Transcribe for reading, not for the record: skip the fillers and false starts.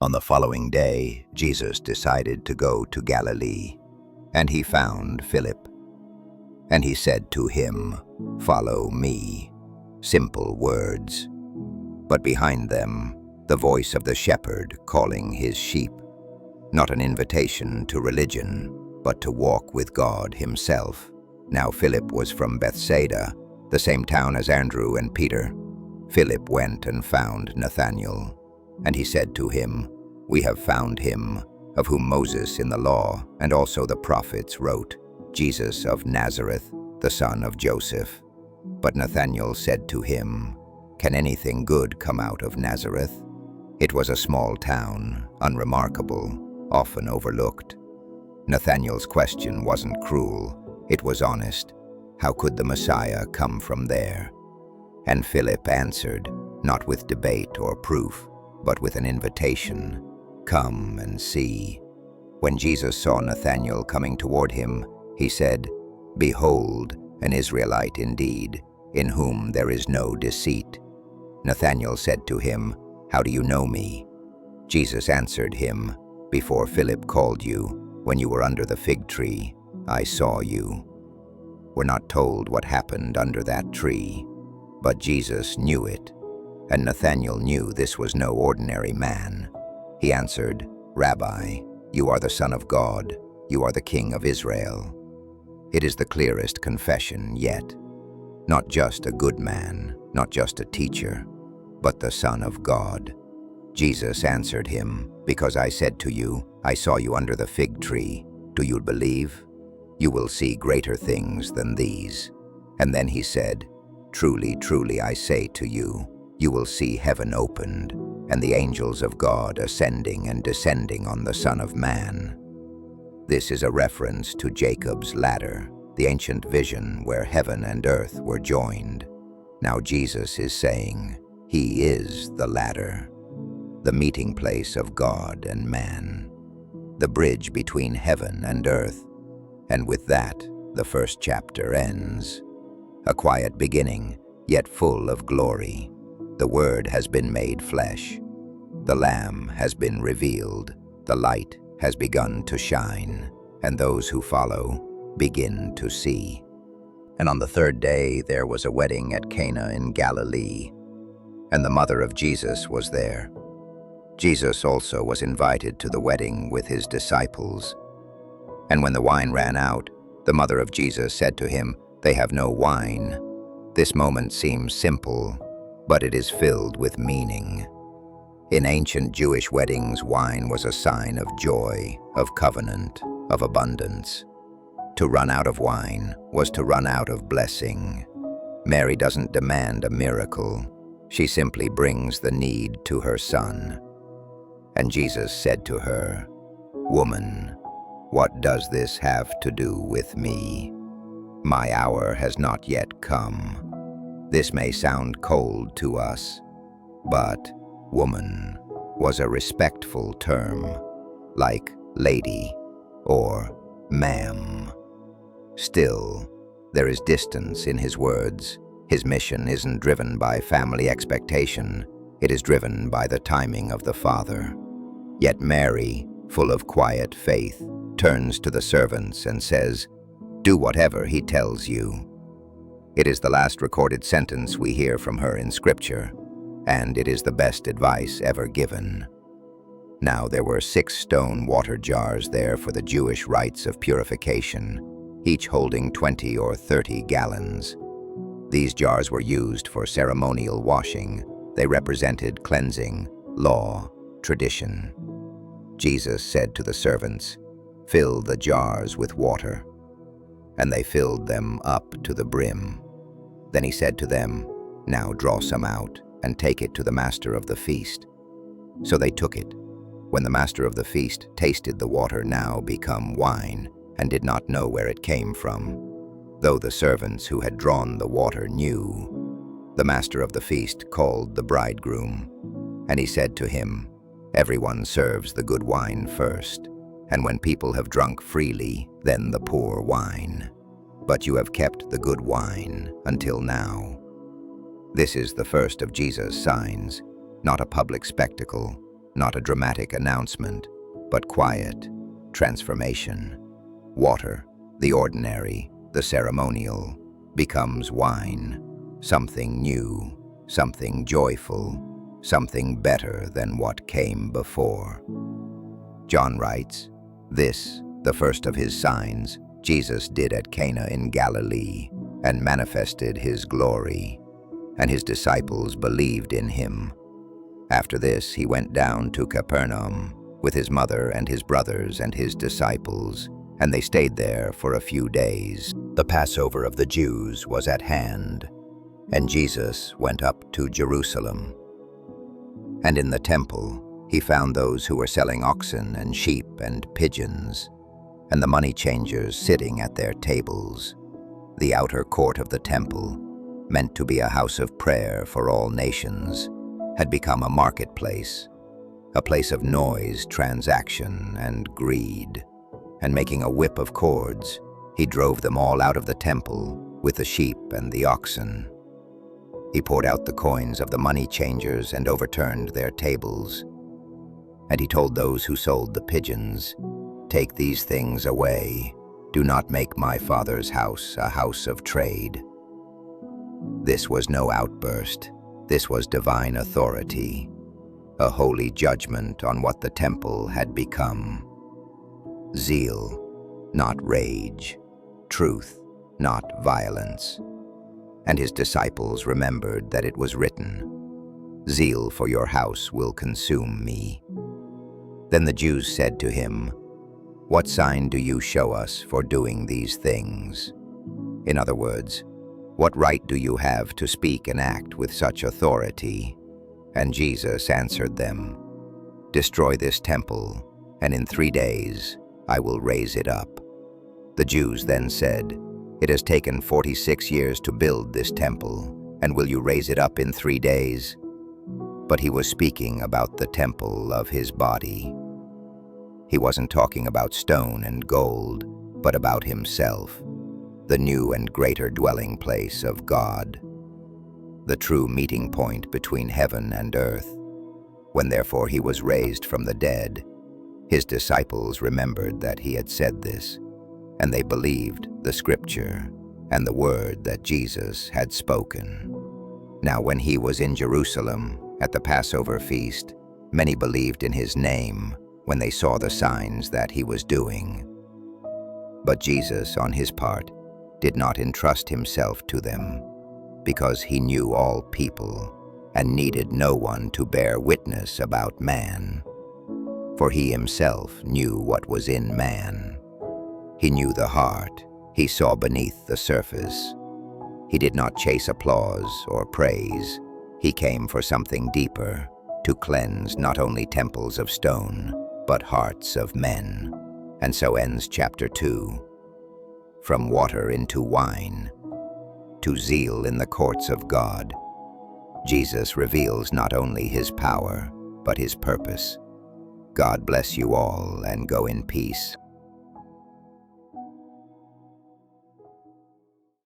On the following day, Jesus decided to go to Galilee, and he found Philip. And he said to him, "Follow me." Simple words, but behind them, the voice of the shepherd calling his sheep. Not an invitation to religion, but to walk with God himself. Now Philip was from Bethsaida, the same town as Andrew and Peter. Philip went and found Nathanael, and he said to him, "We have found him, of whom Moses in the law and also the prophets wrote, Jesus of Nazareth, the son of Joseph." But Nathanael said to him, "Can anything good come out of Nazareth?" It was a small town, unremarkable, often overlooked. Nathanael's question wasn't cruel, it was honest. How could the Messiah come from there? And Philip answered, not with debate or proof, but with an invitation. "Come and see." When Jesus saw Nathanael coming toward him, he said, "Behold, an Israelite indeed, in whom there is no deceit." Nathanael said to him, "How do you know me?" Jesus answered him, "Before Philip called you, when you were under the fig tree, I saw you." We're not told what happened under that tree, but Jesus knew it, and Nathanael knew this was no ordinary man. He answered, "Rabbi, you are the Son of God, you are the King of Israel." It is the clearest confession yet. Not just a good man, not just a teacher, but the Son of God. Jesus answered him, "Because I said to you, I saw you under the fig tree, do you believe? You will see greater things than these." And then he said, "Truly, truly, I say to you, you will see heaven opened, and the angels of God ascending and descending on the Son of Man." This is a reference to Jacob's ladder, the ancient vision where heaven and earth were joined. Now Jesus is saying, he is the ladder, the meeting place of God and man, the bridge between heaven and earth. And with that, the first chapter ends. A quiet beginning, yet full of glory. The Word has been made flesh. The Lamb has been revealed. The light has begun to shine, and those who follow begin to see. And on the third day there was a wedding at Cana in Galilee, and the mother of Jesus was there. Jesus also was invited to the wedding with his disciples. And when the wine ran out, the mother of Jesus said to him, "They have no wine." This moment seems simple, but it is filled with meaning. In ancient Jewish weddings, wine was a sign of joy, of covenant, of abundance. To run out of wine was to run out of blessing. Mary doesn't demand a miracle. She simply brings the need to her son. And Jesus said to her, "Woman, what does this have to do with me? My hour has not yet come." This may sound cold to us, but woman was a respectful term, like lady or ma'am. Still, there is distance in his words. His mission isn't driven by family expectation, it is driven by the timing of the Father. Yet Mary, full of quiet faith, turns to the servants and says, "Do whatever he tells you." It is the last recorded sentence we hear from her in Scripture, and it is the best advice ever given. Now there were 6 stone water jars there for the Jewish rites of purification, each holding 20 or 30 gallons. These jars were used for ceremonial washing. They represented cleansing, law, tradition. Jesus said to the servants, "Fill the jars with water." And they filled them up to the brim. Then he said to them, "Now draw some out and take it to the master of the feast." So they took it. When the master of the feast tasted the water now become wine, and did not know where it came from, though the servants who had drawn the water knew, the master of the feast called the bridegroom, and he said to him, "Everyone serves the good wine first, and when people have drunk freely, then the poor wine. But you have kept the good wine until now." This is the first of Jesus' signs, not a public spectacle, not a dramatic announcement, but quiet transformation. Water, the ordinary, the ceremonial, becomes wine, something new, something joyful, something better than what came before. John writes, "This, the first of his signs, Jesus did at Cana in Galilee, and manifested his glory, and his disciples believed in him. After this he went down to Capernaum with his mother and his brothers and his disciples, and they stayed there for a few days. The Passover of the Jews was at hand, and Jesus went up to Jerusalem. And in the temple he found those who were selling oxen and sheep and pigeons, and the money changers sitting at their tables. The outer court of the temple, meant to be a house of prayer for all nations, had become a marketplace, a place of noise, transaction, and greed. And making a whip of cords, he drove them all out of the temple with the sheep and the oxen. He poured out the coins of the money changers and overturned their tables. And he told those who sold the pigeons, "Take these things away. Do not make my Father's house a house of trade." This was no outburst. This was divine authority, a holy judgment on what the temple had become. Zeal, not rage. Truth, not violence. And his disciples remembered that it was written, "Zeal for your house will consume me." Then the Jews said to him, "What sign do you show us for doing these things?" In other words, what right do you have to speak and act with such authority? And Jesus answered them, "Destroy this temple, and in 3 days I will raise it up." The Jews then said, "It has taken 46 years to build this temple, and will you raise it up in 3 days?" But he was speaking about the temple of his body. He wasn't talking about stone and gold, but about himself, the new and greater dwelling place of God, the true meeting point between heaven and earth. When therefore he was raised from the dead, his disciples remembered that he had said this, and they believed the scripture and the word that Jesus had spoken. Now when he was in Jerusalem at the Passover feast, many believed in his name when they saw the signs that he was doing. But Jesus, on his part, did not entrust himself to them, because he knew all people and needed no one to bear witness about man. For he himself knew what was in man. He knew the heart. He saw beneath the surface. He did not chase applause or praise. He came for something deeper, to cleanse not only temples of stone, but hearts of men. And so ends chapter 2. From water into wine, to zeal in the courts of God, Jesus reveals not only his power, but his purpose. God bless you all, and go in peace.